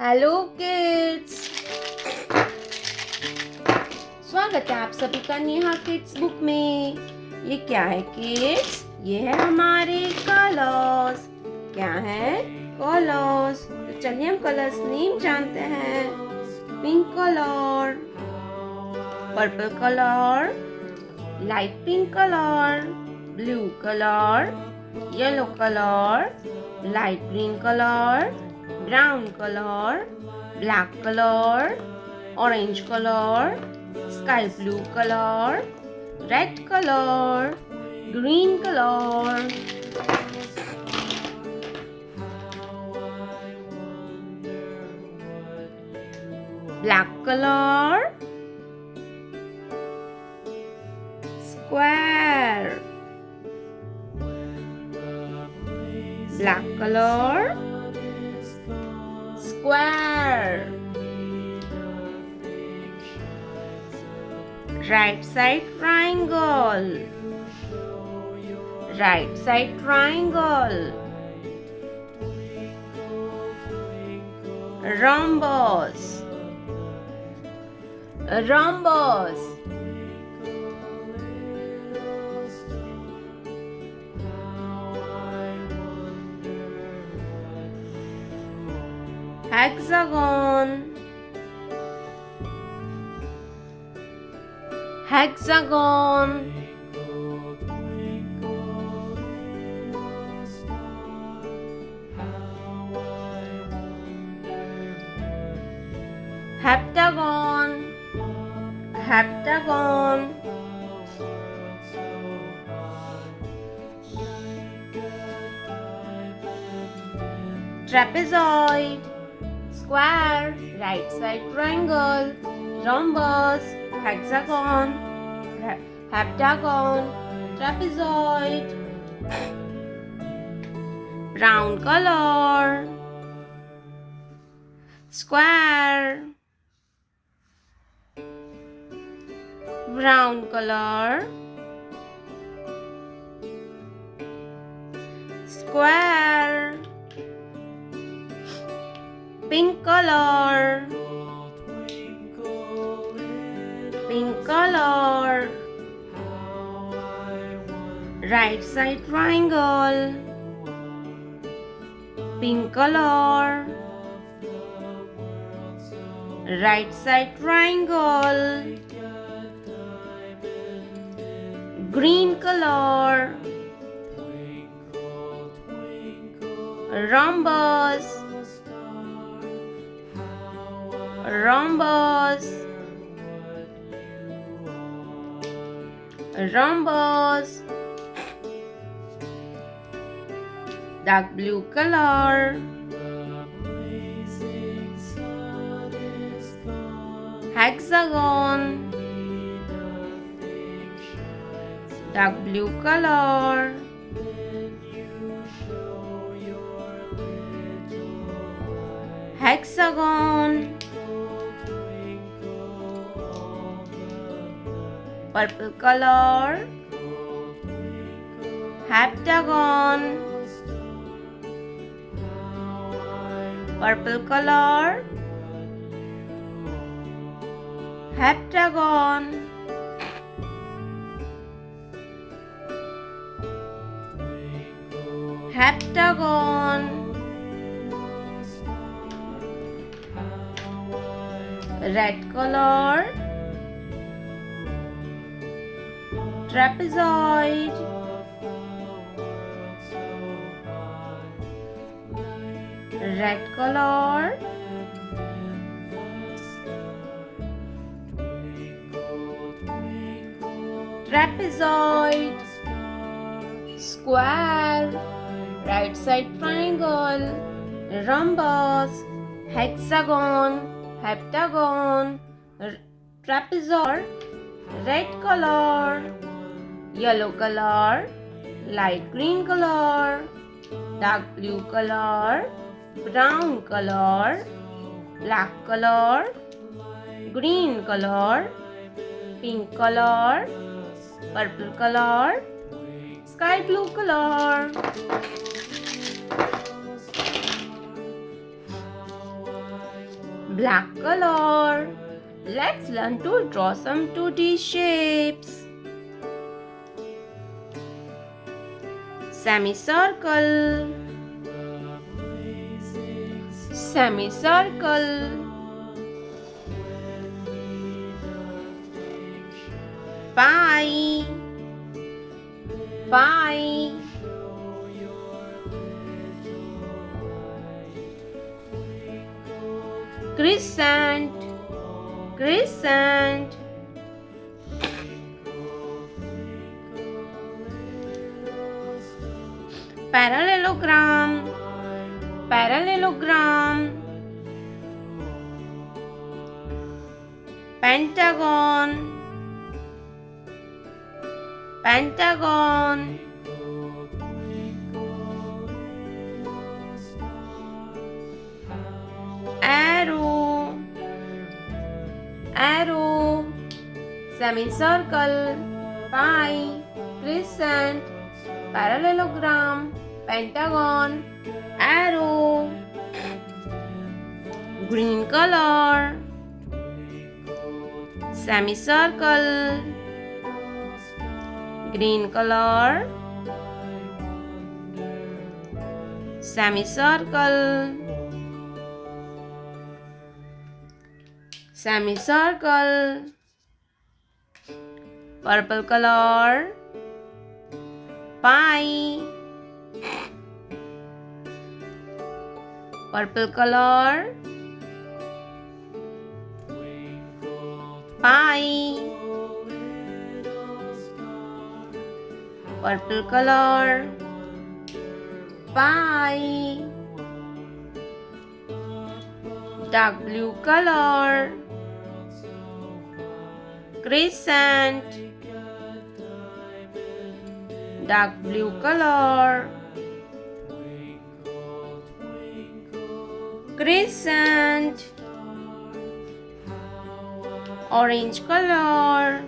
Hello kids. स्वागत है आप सभी का नेहा किड्स बुक में। ये क्या है किड्स? ये है हमारे कलर्स। क्या है? कलर्स। तो चलिए हम कलर्स नेम जानते हैं। Pink colour, purple colour, light pink colour, blue colour, yellow colour, light green colour, brown color, black color, orange color, sky blue color, red color, green color. Black color, square. Black color, square. Right side triangle. Right side triangle. Rhombus. Rhombus. Hexagon. Hexagon. Heptagon. Heptagon. Trapezoid. Square, right side triangle, rhombus, hexagon, heptagon, trapezoid. Brown color, square, brown color, square. Pink color, pink color, right side triangle, pink color, right side triangle, green color, rhombus, rhombus, rhombus. Dark blue color, hexagon, dark blue color, hexagon, purple color, heptagon, purple color, heptagon, heptagon. Red color, trapezoid, red color, trapezoid, square, right side triangle, rhombus, hexagon, heptagon, trapezoid, red color, yellow color, light green color, dark blue color, brown color, black color, green color, pink color, purple color, sky blue color. black color. Let's learn to draw some 2D shapes. Semicircle, semicircle, pie, pie, crescent, crescent, parallelogram, parallelogram, pentagon, pentagon, arrow, arrow, semicircle, pie, crescent, parallelogram, pentagon, arrow, green color, semicircle, green color, semicircle, semicircle, purple color, pie, purple color, pie, purple color, pie, dark blue color, crescent, dark blue color, crescent, orange color,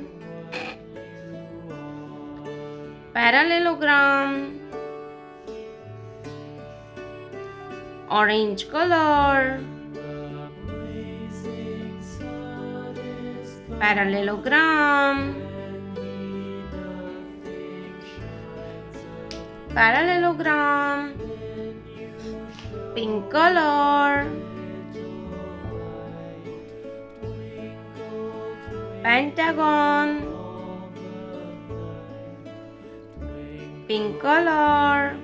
parallelogram, orange color, parallelogram, parallelogram, pink color, pentagon, pink color,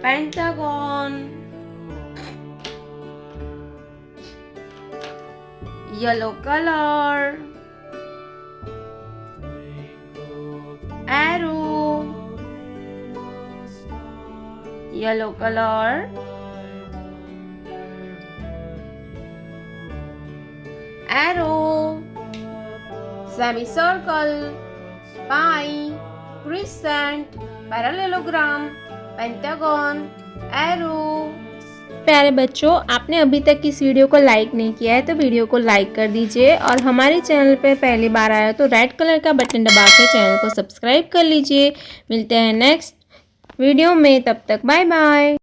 pentagon, yellow color, arrow, yellow color, arrow, semicircle, pie, crescent, parallelogram, pentagon, arrow. प्यारे बच्चों, आपने अभी तक इस video को like नहीं किया है तो वीडियो को लाइक कर दीजिए और हमारे चैनल पर पहली बार आया तो रेड कलर का बटन दबा के चैनल को सब्सक्राइब कर लीजिए। मिलते हैं नेक्स्ट वीडियो में, तब तक बाय बाय।